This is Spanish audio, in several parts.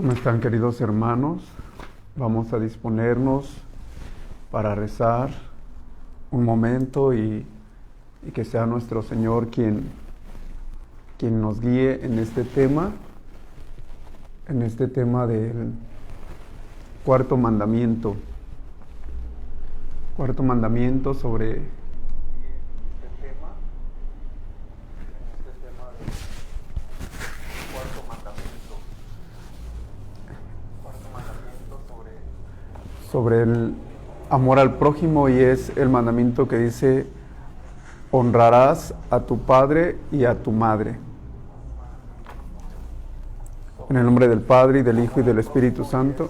¿Cómo están, queridos hermanos? Vamos a disponernos para rezar un momento y que sea nuestro Señor quien nos guíe en este tema del cuarto mandamiento. Cuarto mandamiento sobre sobre el amor al prójimo, y es el mandamiento que dice: honrarás a tu padre y a tu madre. En el nombre del Padre, y del Hijo, y del Espíritu Santo.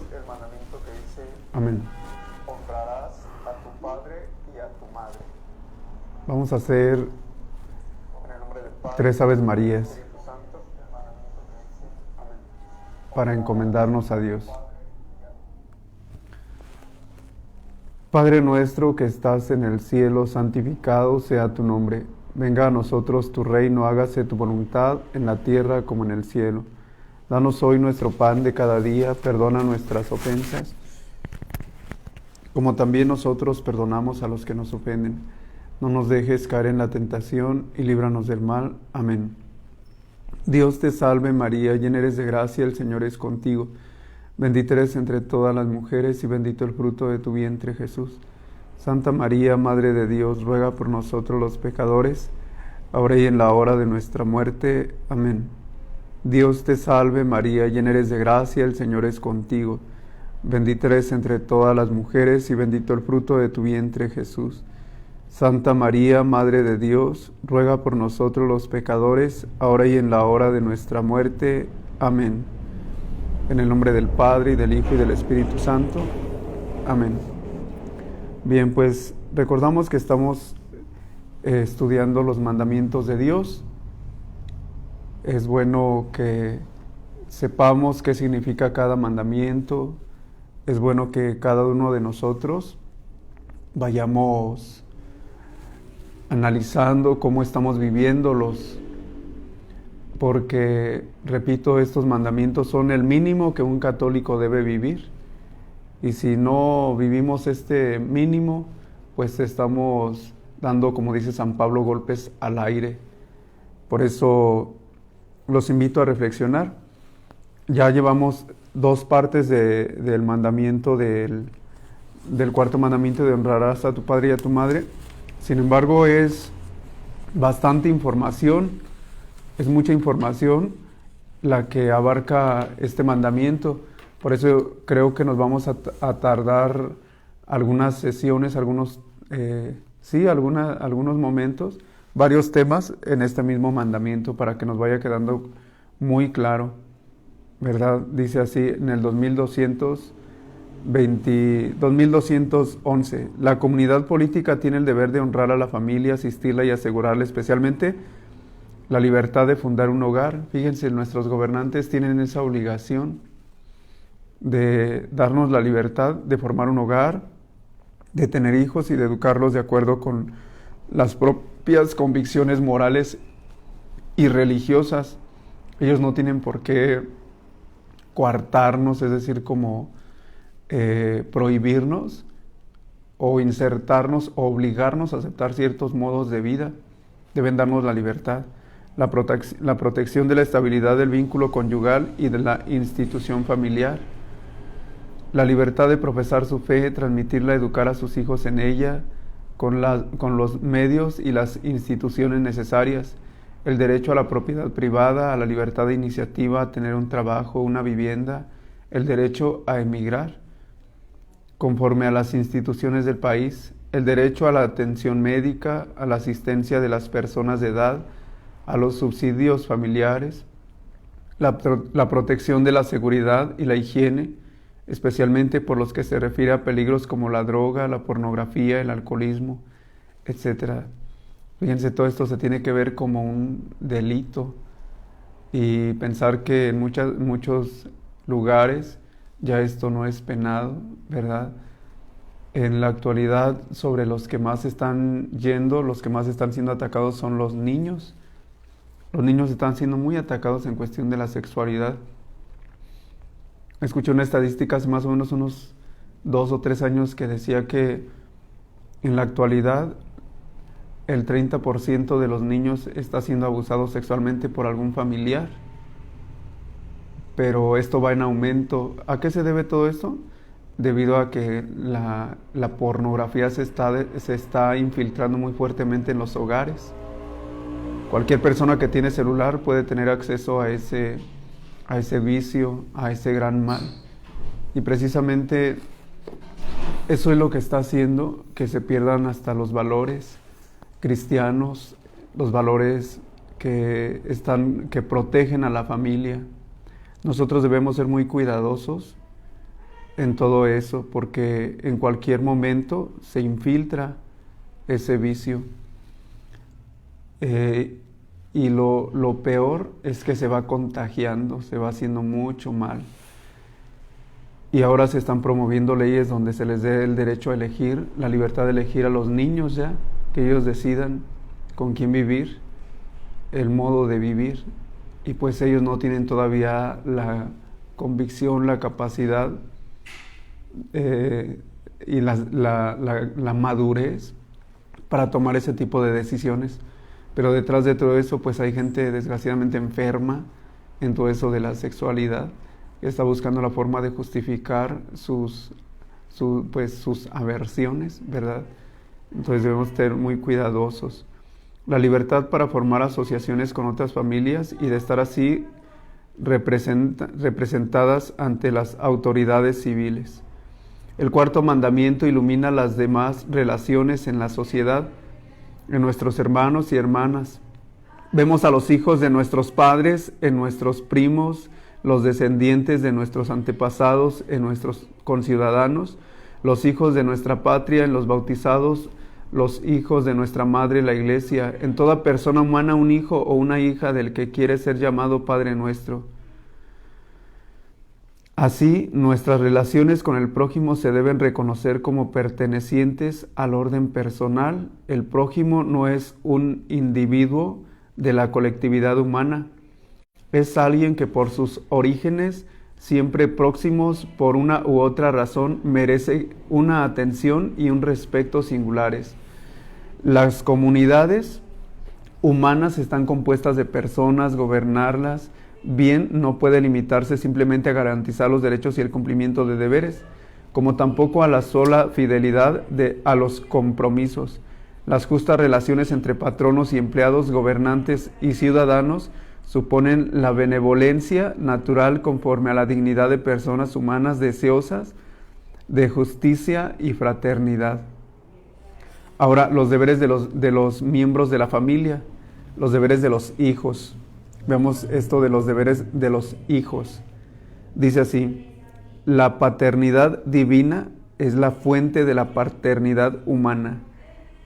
Amén. Honrarás a tu padre y a tu madre. Vamos a hacer En el nombre del Padre, 3 Aves del Marías Espíritu Santo, el mandamiento que dice, amén. para encomendarnos a Dios. Padre nuestro que estás en el cielo, santificado sea tu nombre. Venga a nosotros tu reino, hágase tu voluntad en la tierra como en el cielo. Danos hoy nuestro pan de cada día, perdona nuestras ofensas, como también nosotros perdonamos a los que nos ofenden. No nos dejes caer en la tentación y líbranos del mal. Amén. Dios te salve María, llena eres de gracia, el Señor es contigo. Bendita eres entre todas las mujeres y bendito el fruto de tu vientre, Jesús. Santa María, Madre de Dios, ruega por nosotros los pecadores, ahora y en la hora de nuestra muerte. Amén. Dios te salve María, llena eres de gracia, el Señor es contigo. Bendita eres entre todas las mujeres y bendito el fruto de tu vientre, Jesús. Santa María, Madre de Dios, ruega por nosotros los pecadores, ahora y en la hora de nuestra muerte. Amén. En el nombre del Padre, y del Hijo, y del Espíritu Santo. Amén. Bien, pues recordamos que estamos estudiando los mandamientos de Dios. Es bueno que sepamos qué significa cada mandamiento. Es bueno que cada uno de nosotros vayamos analizando cómo estamos viviéndolos, porque, repito, estos mandamientos son el mínimo que un católico debe vivir. Y si no vivimos este mínimo, pues estamos dando, como dice San Pablo, golpes al aire. Por eso los invito a reflexionar. Ya llevamos 2 partes del mandamiento del cuarto mandamiento de honrarás a tu padre y a tu madre. Sin embargo, es bastante información, es mucha información la que abarca este mandamiento. Por eso creo que nos vamos a tardar algunas sesiones, algunos momentos, varios temas en este mismo mandamiento para que nos vaya quedando muy claro, ¿verdad? Dice así en el 2211, la comunidad política tiene el deber de honrar a la familia, asistirla y asegurarle especialmente la libertad de fundar un hogar. Fíjense, nuestros gobernantes tienen esa obligación de darnos la libertad de formar un hogar, de tener hijos y de educarlos de acuerdo con las propias convicciones morales y religiosas. Ellos no tienen por qué coartarnos, es decir, como prohibirnos o insertarnos o obligarnos a aceptar ciertos modos de vida. Deben darnos la libertad, la protección de la estabilidad del vínculo conyugal y de la institución familiar, la libertad de profesar su fe, transmitirla, educar a sus hijos en ella, con los medios y las instituciones necesarias, el derecho a la propiedad privada, a la libertad de iniciativa, a tener un trabajo, una vivienda, el derecho a emigrar conforme a las instituciones del país, el derecho a la atención médica, a la asistencia de las personas de edad, a los subsidios familiares, la protección de la seguridad y la higiene, especialmente por los que se refiere a peligros como la droga, la pornografía, el alcoholismo, etc. Fíjense, todo esto se tiene que ver como un delito, y pensar que en muchos lugares ya esto no es penado, ¿verdad? En la actualidad, sobre los que más están yendo, los que más están siendo atacados son los niños. Los niños están siendo muy atacados en cuestión de la sexualidad. Escuché una estadística hace más o menos unos 2 o 3 años que decía que en la actualidad el 30% de los niños está siendo abusado sexualmente por algún familiar, pero esto va en aumento. ¿A qué se debe todo esto? Debido a que la pornografía se está infiltrando muy fuertemente en los hogares. Cualquier persona que tiene celular puede tener acceso a ese vicio, a ese gran mal. Y precisamente eso es lo que está haciendo que se pierdan hasta los valores cristianos, los valores que protegen a la familia. Nosotros debemos ser muy cuidadosos en todo eso, porque en cualquier momento se infiltra ese vicio. Y lo peor es que se va contagiando, se va haciendo mucho mal. Y ahora se están promoviendo leyes donde se les dé el derecho a elegir, la libertad de elegir a los niños ya, que ellos decidan con quién vivir, el modo de vivir. Y pues ellos no tienen todavía la convicción, la capacidad y la madurez para tomar ese tipo de decisiones. Pero detrás de todo eso pues hay gente desgraciadamente enferma en todo eso de la sexualidad, que está buscando la forma de justificar sus aversiones, ¿verdad? Entonces debemos ser muy cuidadosos. La libertad para formar asociaciones con otras familias y de estar así representadas ante las autoridades civiles. El cuarto mandamiento ilumina las demás relaciones en la sociedad, en nuestros hermanos y hermanas. Vemos a los hijos de nuestros padres, en nuestros primos, los descendientes de nuestros antepasados, en nuestros conciudadanos, los hijos de nuestra patria, en los bautizados, los hijos de nuestra madre, la Iglesia, en toda persona humana un hijo o una hija del que quiere ser llamado Padre nuestro. Así, nuestras relaciones con el prójimo se deben reconocer como pertenecientes al orden personal. El prójimo no es un individuo de la colectividad humana, es alguien que por sus orígenes, siempre próximos por una u otra razón, merece una atención y un respeto singulares. Las comunidades humanas están compuestas de personas, gobernarlas bien no puede limitarse simplemente a garantizar los derechos y el cumplimiento de deberes, como tampoco a la sola fidelidad a los compromisos. Las justas relaciones entre patronos y empleados, gobernantes y ciudadanos suponen la benevolencia natural conforme a la dignidad de personas humanas deseosas de justicia y fraternidad. Ahora, los deberes de los miembros de la familia, los deberes de los hijos. Veamos esto de los deberes de los hijos. Dice así: la paternidad divina es la fuente de la paternidad humana.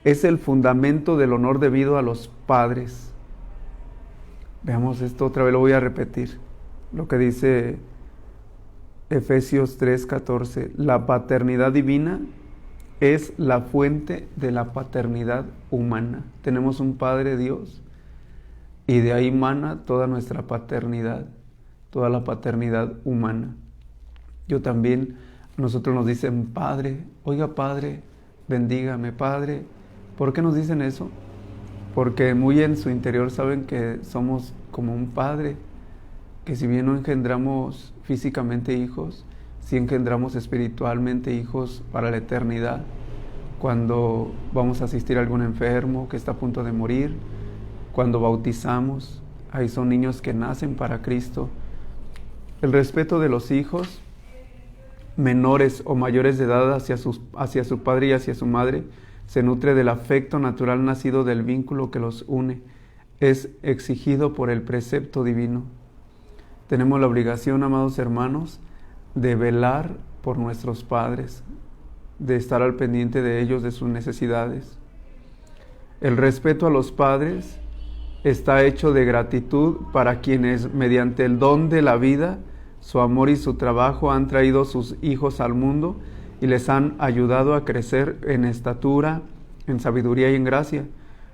Es el fundamento del honor debido a los padres. Veamos esto otra vez, lo voy a repetir. Lo que dice Efesios 3:14. La paternidad divina es la fuente de la paternidad humana. Tenemos un Padre Dios y de ahí mana toda nuestra paternidad, toda la paternidad humana. Yo también, nosotros nos dicen Padre, oiga Padre, bendígame Padre. ¿Por qué nos dicen eso? Porque muy en su interior saben que somos como un padre, que si bien no engendramos físicamente hijos, sí engendramos espiritualmente hijos para la eternidad. Cuando vamos a asistir a algún enfermo que está a punto de morir, cuando bautizamos, ahí son niños que nacen para Cristo. El respeto de los hijos menores o mayores de edad hacia su padre y hacia su madre se nutre del afecto natural nacido del vínculo que los une. Es exigido por el precepto divino. Tenemos la obligación, amados hermanos, de velar por nuestros padres, de estar al pendiente de ellos, de sus necesidades. El respeto a los padres está hecho de gratitud para quienes, mediante el don de la vida, su amor y su trabajo, han traído sus hijos al mundo y les han ayudado a crecer en estatura, en sabiduría y en gracia.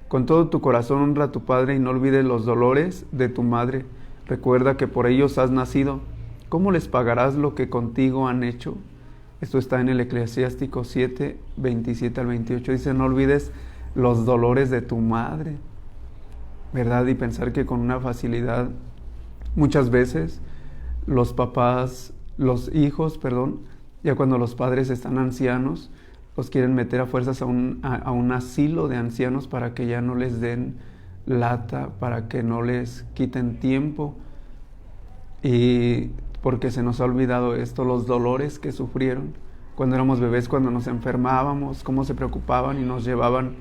Con todo tu corazón honra a tu padre y no olvides los dolores de tu madre. Recuerda que por ellos has nacido. ¿cómo les pagarás lo que contigo han hecho? Esto está en el Eclesiástico 7, 27 al 28. Dice, no olvides los dolores de tu madre, ¿verdad? Y pensar que con una facilidad, muchas veces, los hijos, ya cuando los padres están ancianos, los quieren meter a fuerzas a un asilo de ancianos para que ya no les den lata, para que no les quiten tiempo. Y porque se nos ha olvidado esto, los dolores que sufrieron cuando éramos bebés, cuando nos enfermábamos, cómo se preocupaban y nos llevaban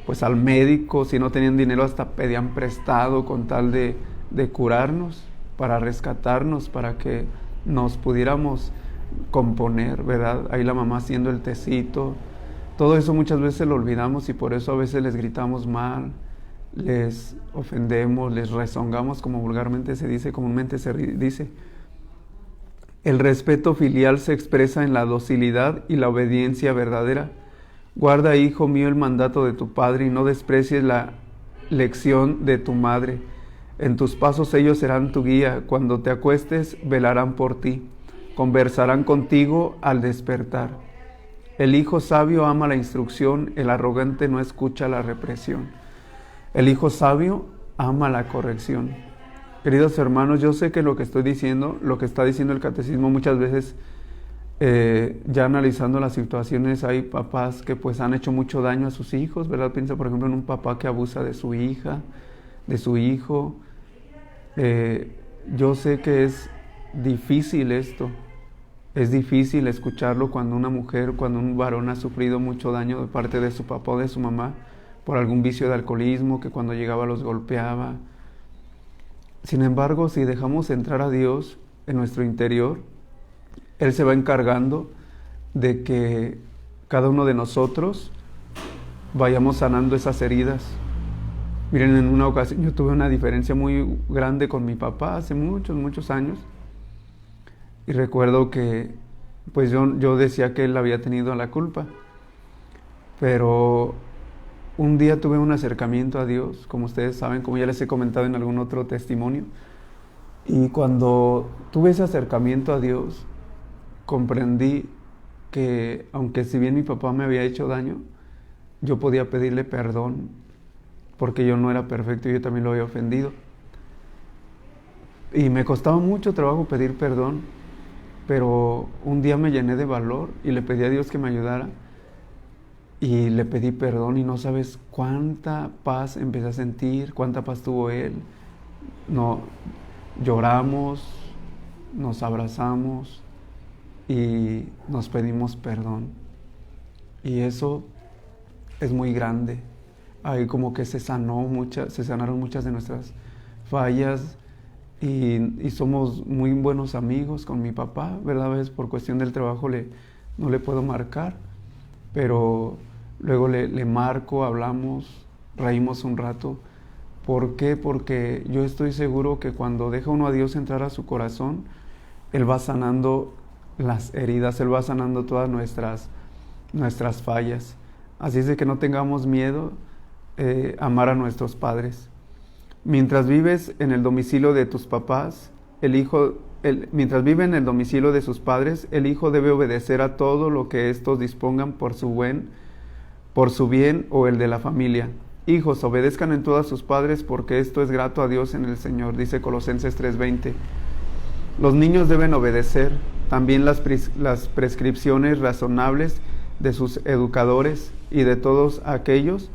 pues al médico. Si no tenían dinero, hasta pedían prestado con tal de curarnos, para rescatarnos, para que nos pudiéramos componer, ¿verdad? Ahí la mamá haciendo el tecito. Todo eso muchas veces lo olvidamos y por eso a veces les gritamos mal, les ofendemos, les rezongamos, como vulgarmente se dice, comúnmente se dice. El respeto filial se expresa en la docilidad y la obediencia verdadera. Guarda, hijo mío, el mandato de tu padre y no desprecies la lección de tu madre. En tus pasos ellos serán tu guía. Cuando te acuestes, velarán por ti. Conversarán contigo al despertar. El hijo sabio ama la instrucción, el arrogante no escucha la represión. El hijo sabio ama la corrección. Queridos hermanos, yo sé que lo que estoy diciendo, lo que está diciendo el catecismo, muchas veces, ya analizando las situaciones, hay papás que pues han hecho mucho daño a sus hijos, ¿verdad? Piensa, por ejemplo, en un papá que abusa de su hija, de su hijo. Yo sé que es difícil esto. Es difícil escucharlo cuando una mujer, cuando un varón ha sufrido mucho daño de parte de su papá o de su mamá por algún vicio de alcoholismo, que cuando llegaba los golpeaba. Sin embargo, si dejamos entrar a Dios en nuestro interior, Él se va encargando de que cada uno de nosotros vayamos sanando esas heridas. Miren, en una ocasión yo tuve una diferencia muy grande con mi papá hace muchos años. Y recuerdo que pues yo decía que él había tenido la culpa. Pero un día tuve un acercamiento a Dios, como ustedes saben, como ya les he comentado en algún otro testimonio. Y cuando tuve ese acercamiento a Dios, comprendí que aunque si bien mi papá me había hecho daño, yo podía pedirle perdón, porque yo no era perfecto y yo también lo había ofendido. Y me costaba mucho trabajo pedir perdón, pero un día me llené de valor y le pedí a Dios que me ayudara. Y le pedí perdón y no sabes cuánta paz empecé a sentir, cuánta paz tuvo Él. No, lloramos, nos abrazamos y nos pedimos perdón. Y eso es muy grande. Ahí como que se sanaron muchas de nuestras fallas y somos muy buenos amigos con mi papá, ¿verdad? A veces por cuestión del trabajo no le puedo marcar, pero luego le marco, hablamos, reímos un rato. ¿Por qué? Porque yo estoy seguro que cuando deja uno a Dios entrar a su corazón, Él va sanando las heridas, Él va sanando todas nuestras fallas. Así es de que no tengamos miedo amar a nuestros padres. Mientras vives en el domicilio de tus papás, mientras vive en el domicilio de sus padres, el hijo debe obedecer a todo lo que estos dispongan por su bien o el de la familia. Hijos, obedezcan en todo a sus padres, porque esto es grato a Dios en el Señor, dice Colosenses 3:20. Los niños deben obedecer también las prescripciones razonables de sus educadores y de todos aquellos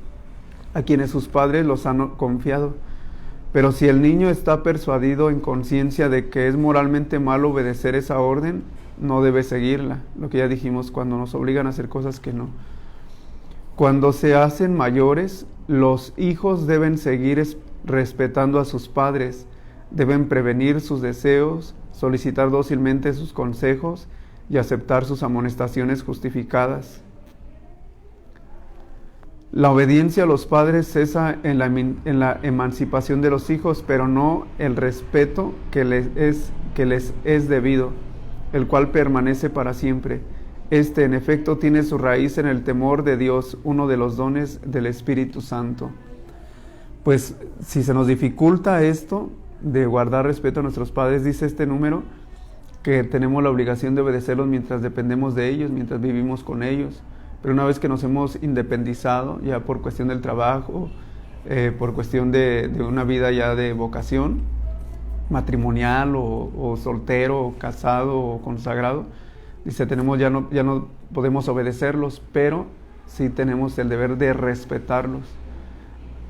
a quienes sus padres los han confiado. Pero si el niño está persuadido en conciencia de que es moralmente malo obedecer esa orden, no debe seguirla. Lo que ya dijimos, cuando nos obligan a hacer cosas que no. Cuando se hacen mayores, los hijos deben seguir respetando a sus padres, deben prevenir sus deseos, solicitar dócilmente sus consejos y aceptar sus amonestaciones justificadas. La obediencia a los padres cesa en la emancipación de los hijos, pero no el respeto que les es debido, el cual permanece para siempre. Este, en efecto, tiene su raíz en el temor de Dios, uno de los dones del Espíritu Santo. Pues, si se nos dificulta esto de guardar respeto a nuestros padres, dice este número, que tenemos la obligación de obedecerlos mientras dependemos de ellos, mientras vivimos con ellos. Pero una vez que nos hemos independizado, ya por cuestión del trabajo, por cuestión de una vida ya de vocación matrimonial o soltero, o casado o consagrado, dice, ya no podemos obedecerlos, pero sí tenemos el deber de respetarlos.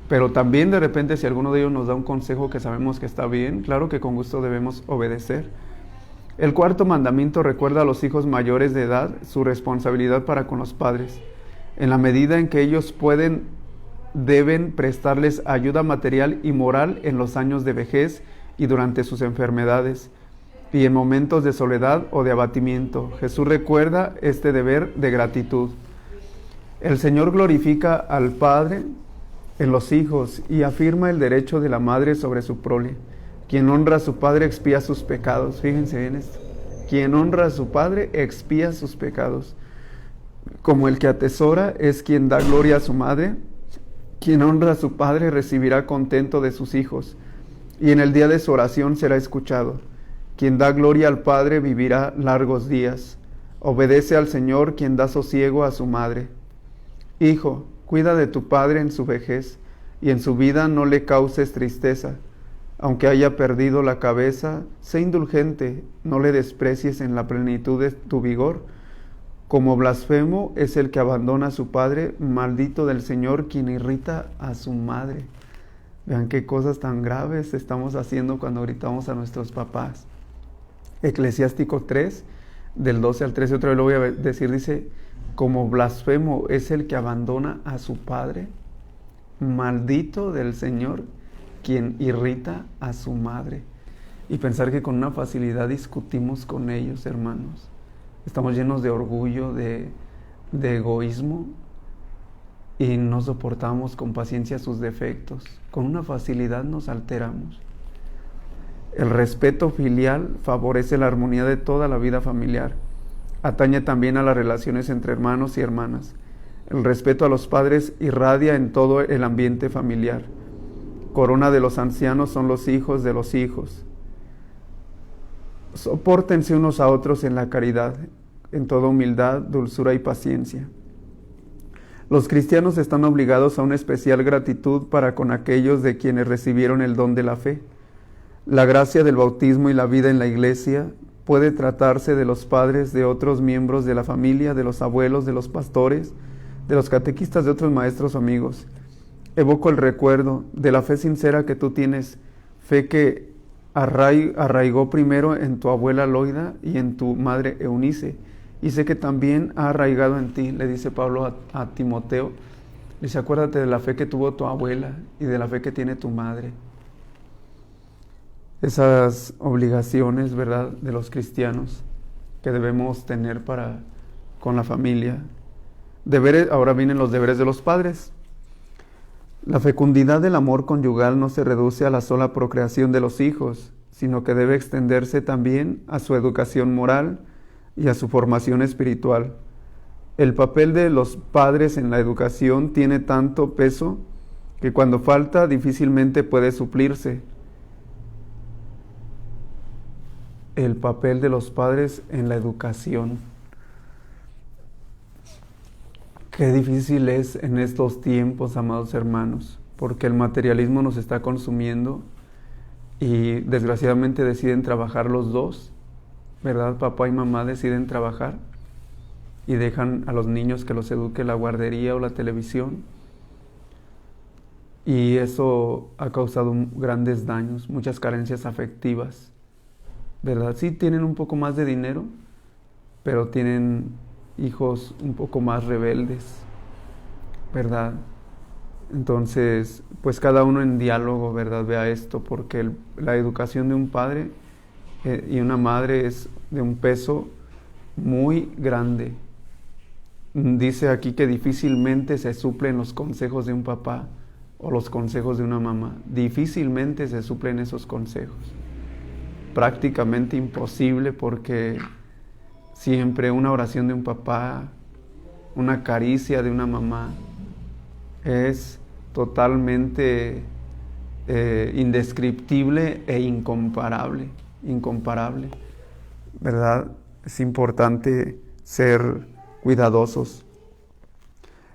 Pero también de repente si alguno de ellos nos da un consejo que sabemos que está bien, claro que con gusto debemos obedecer. El cuarto mandamiento recuerda a los hijos mayores de edad su responsabilidad para con los padres. En la medida en que ellos deben prestarles ayuda material y moral en los años de vejez y durante sus enfermedades y en momentos de soledad o de abatimiento. Jesús recuerda este deber de gratitud. El Señor glorifica al Padre en los hijos y afirma el derecho de la madre sobre su prole. Quien honra a su padre expía sus pecados. Fíjense bien esto. Quien honra a su padre expía sus pecados. Como el que atesora es quien da gloria a su madre, quien honra a su padre recibirá contento de sus hijos, y en el día de su oración será escuchado. Quien da gloria al Padre vivirá largos días. Obedece al Señor quien da sosiego a su madre. Hijo, cuida de tu padre en su vejez, y en su vida no le causes tristeza. Aunque haya perdido la cabeza, sé indulgente, no le desprecies en la plenitud de tu vigor. Como blasfemo es el que abandona a su padre, maldito del Señor quien irrita a su madre. Vean qué cosas tan graves estamos haciendo cuando gritamos a nuestros papás. Eclesiástico 3, del 12 al 13, otra vez lo voy a decir, dice, como blasfemo es el que abandona a su padre, maldito del Señor quien irrita a su madre. Y pensar que con una facilidad discutimos con ellos, hermanos. Estamos llenos de orgullo, de egoísmo, y no soportamos con paciencia sus defectos. Con una facilidad nos alteramos. El respeto filial favorece la armonía de toda la vida familiar. Atañe también a las relaciones entre hermanos y hermanas. El respeto a los padres irradia en todo el ambiente familiar. Corona de los ancianos son los hijos de los hijos. Sopórtense unos a otros en la caridad, en toda humildad, dulzura y paciencia. Los cristianos están obligados a una especial gratitud para con aquellos de quienes recibieron el don de la fe. La gracia del bautismo y la vida en la iglesia puede tratarse de los padres, de otros miembros de la familia, de los abuelos, de los pastores, de los catequistas, de otros maestros o amigos. Evoco el recuerdo de la fe sincera que tú tienes, fe que arraigó primero en tu abuela Loida y en tu madre Eunice, y sé que también ha arraigado en ti, le dice Pablo a Timoteo. Dice, acuérdate de la fe que tuvo tu abuela y de la fe que tiene tu madre. Esas obligaciones, ¿verdad?, de los cristianos que debemos tener para con la familia. Ahora vienen los deberes de los padres. La fecundidad del amor conyugal no se reduce a la sola procreación de los hijos, sino que debe extenderse también a su educación moral y a su formación espiritual. El papel de los padres en la educación tiene tanto peso que cuando falta difícilmente puede suplirse. El papel de los padres en la educación. Qué difícil es en estos tiempos, amados hermanos, porque el materialismo nos está consumiendo y desgraciadamente deciden trabajar los dos, ¿verdad? Papá y mamá deciden trabajar y dejan a los niños que los eduque la guardería o la televisión. Y eso ha causado grandes daños, muchas carencias afectivas, ¿verdad? Sí tienen un poco más de dinero, pero tienen hijos un poco más rebeldes, ¿verdad? Entonces, pues cada uno en diálogo, ¿verdad?, vea esto, porque la educación de un padre y una madre es de un peso muy grande. Dice aquí que difícilmente se suplen los consejos de un papá o los consejos de una mamá. Difícilmente se suplen esos consejos. Prácticamente imposible, porque siempre una oración de un papá, una caricia de una mamá es totalmente indescriptible e incomparable. ¿verdad? Es importante ser cuidadosos.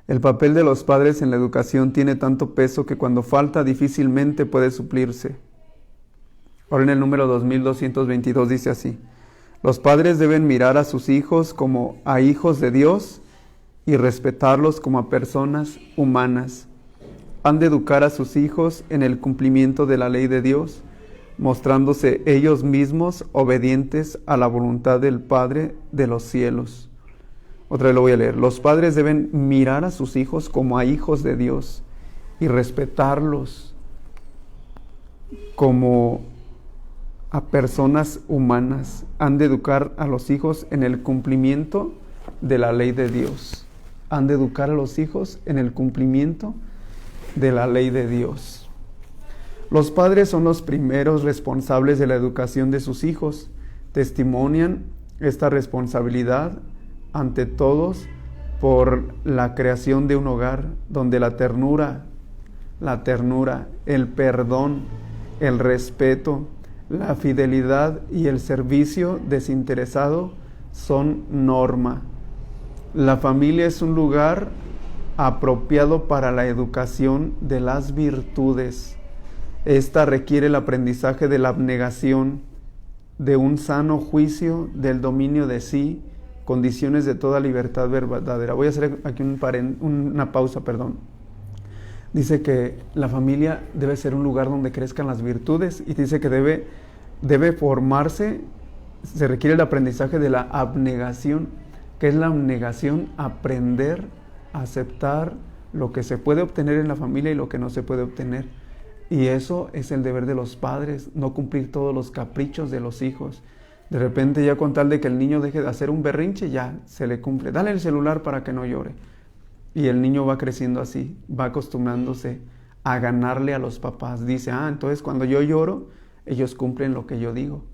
El papel de los padres en la educación tiene tanto peso que cuando falta difícilmente puede suplirse. Ahora en el número 2222 dice así: los padres deben mirar a sus hijos como a hijos de Dios y respetarlos como a personas humanas. Han de educar a sus hijos en el cumplimiento de la ley de Dios, mostrándose ellos mismos obedientes a la voluntad del Padre de los cielos. Otra vez lo voy a leer. Los padres deben mirar a sus hijos como a hijos de Dios y respetarlos como a personas humanas. Han de educar a los hijos en el cumplimiento de la ley de Dios. Han de educar a los hijos en el cumplimiento de la ley de Dios. Los padres son los primeros responsables de la educación de sus hijos. Testimonian esta responsabilidad ante todos por la creación de un hogar donde la ternura, el perdón, el respeto, la fidelidad y el servicio desinteresado son norma. La familia es un lugar apropiado para la educación de las virtudes. Esta requiere el aprendizaje de la abnegación, de un sano juicio, del dominio de sí, condiciones de toda libertad verdadera. Voy a hacer aquí una pausa. Dice que la familia debe ser un lugar donde crezcan las virtudes y dice que debe formarse, se requiere el aprendizaje de la abnegación. ¿Qué es la abnegación? Aprender a aceptar lo que se puede obtener en la familia y lo que no se puede obtener. Y eso es el deber de los padres, no cumplir todos los caprichos de los hijos. De repente ya con tal de que el niño deje de hacer un berrinche, ya se le cumple. Dale el celular para que no llore. Y el niño va creciendo así, va acostumbrándose a ganarle a los papás. Dice, entonces cuando yo lloro, ellos cumplen lo que yo digo.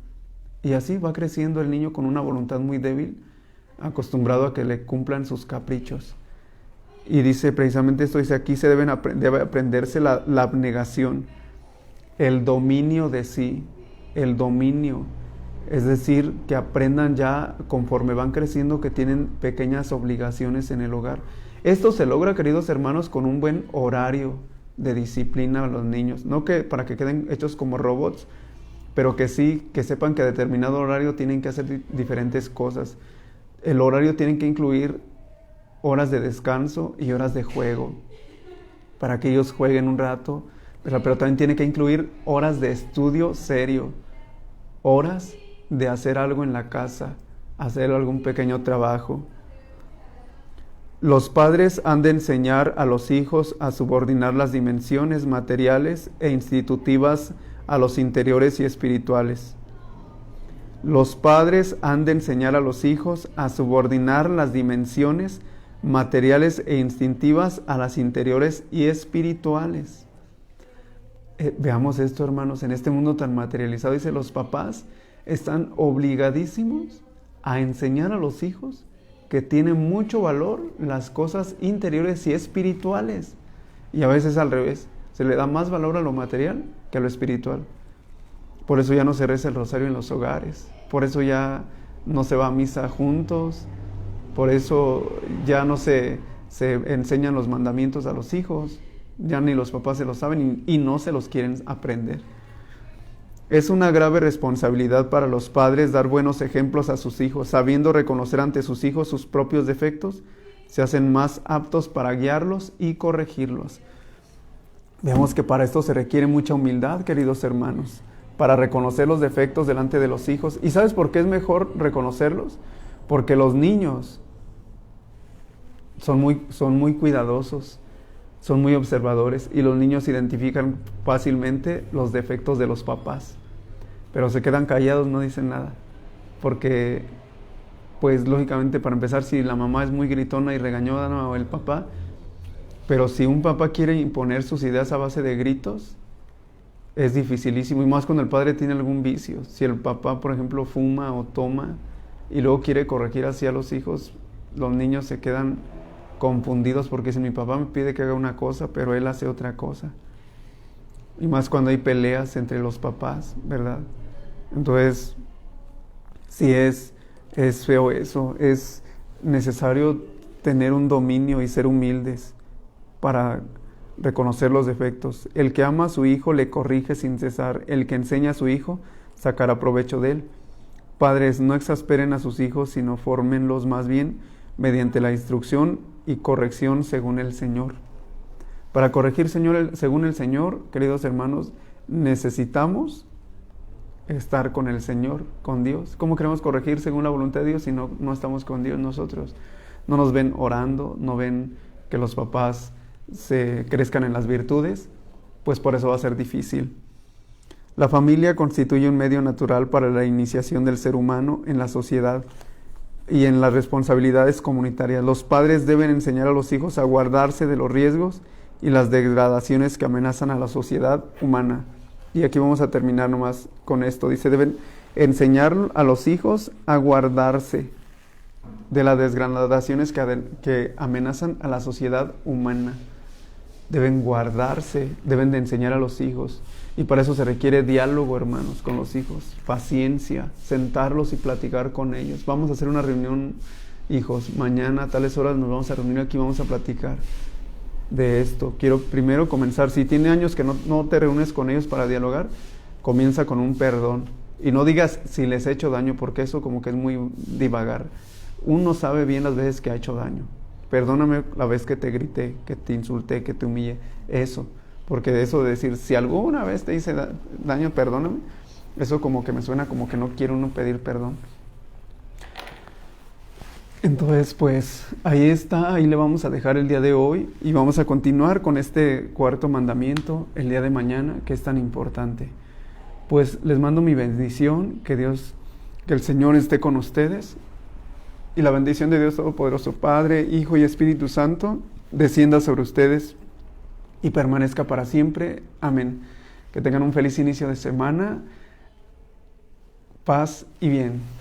Y así va creciendo el niño con una voluntad muy débil, acostumbrado a que le cumplan sus caprichos. Y dice precisamente esto, dice aquí debe aprenderse la abnegación, el dominio de sí, el dominio. Es decir, que aprendan ya conforme van creciendo que tienen pequeñas obligaciones en el hogar. Esto se logra, queridos hermanos, con un buen horario de disciplina a los niños. No que para que queden hechos como robots, pero que sí, que sepan que a determinado horario tienen que hacer diferentes cosas. El horario tiene que incluir horas de descanso y horas de juego, para que ellos jueguen un rato, pero también tiene que incluir horas de estudio serio, horas de hacer algo en la casa, hacer algún pequeño trabajo. Los padres han de enseñar a los hijos a subordinar las dimensiones materiales e institutivas a los interiores y espirituales. Los padres han de enseñar a los hijos a subordinar las dimensiones materiales e instintivas a las interiores y espirituales. Veamos esto, hermanos, en este mundo tan materializado, dice, los papás están obligadísimos a enseñar a los hijos que tienen mucho valor las cosas interiores y espirituales. Y a veces al revés, se le da más valor a lo material que a lo espiritual. Por eso ya no se reza el rosario en los hogares, por eso ya no se va a misa juntos, por eso ya no se enseñan los mandamientos a los hijos, ya ni los papás se los saben y no se los quieren aprender. Es una grave responsabilidad para los padres dar buenos ejemplos a sus hijos. Sabiendo reconocer ante sus hijos sus propios defectos, se hacen más aptos para guiarlos y corregirlos. Vemos que para esto se requiere mucha humildad, queridos hermanos, para reconocer los defectos delante de los hijos. ¿Y sabes por qué es mejor reconocerlos? Porque los niños son muy cuidadosos, son muy observadores, y los niños identifican fácilmente los defectos de los papás, pero se quedan callados, no dicen nada, porque pues lógicamente, para empezar, si la mamá es muy gritona y regañona, o el papá, pero si un papá quiere imponer sus ideas a base de gritos, es dificilísimo, y más cuando el padre tiene algún vicio. Si el papá, por ejemplo, fuma o toma y luego quiere corregir así a los hijos, los niños se quedan confundidos porque dicen, mi papá me pide que haga una cosa, pero él hace otra cosa. Y más cuando hay peleas entre los papás, ¿verdad? Entonces, Sí, es feo eso. Es necesario tener un dominio y ser humildes para reconocer los defectos. El que ama a su hijo le corrige sin cesar. El que enseña a su hijo sacará provecho de él. Padres, no exasperen a sus hijos, sino fórmenlos más bien mediante la instrucción y corrección según el Señor. Para corregir según el Señor, queridos hermanos, necesitamos estar con el Señor, con Dios. ¿Cómo queremos corregir según la voluntad de Dios si no estamos con Dios nosotros? No nos ven orando, no ven que los papás se crezcan en las virtudes, pues por eso va a ser difícil. La familia constituye un medio natural para la iniciación del ser humano en la sociedad y en las responsabilidades comunitarias. Los padres deben enseñar a los hijos a guardarse de los riesgos y las degradaciones que amenazan a la sociedad humana. Y aquí vamos a terminar nomás con esto. Dice, deben enseñar a los hijos a guardarse de las degradaciones que amenazan a la sociedad humana. Deben guardarse, deben de enseñar a los hijos. Y para eso se requiere diálogo, hermanos, con los hijos. Paciencia, sentarlos y platicar con ellos. Vamos a hacer una reunión, hijos. Mañana a tales horas nos vamos a reunir aquí, vamos a platicar de esto. Quiero primero comenzar. Si tiene años que no te reúnes con ellos para dialogar, comienza con un perdón. Y no digas si les he hecho daño, porque eso como que es muy divagar. Uno sabe bien las veces que ha hecho daño. Perdóname la vez que te grité, que te insulté, que te humillé. Eso. Porque de eso de decir, si alguna vez te hice daño, perdóname. Eso como que me suena como que no quiere uno pedir perdón. Entonces, pues, ahí está, ahí le vamos a dejar el día de hoy y vamos a continuar con este cuarto mandamiento el día de mañana, que es tan importante. Pues les mando mi bendición, que el Señor esté con ustedes y la bendición de Dios Todopoderoso, Padre, Hijo y Espíritu Santo, descienda sobre ustedes y permanezca para siempre. Amén. Que tengan un feliz inicio de semana, paz y bien.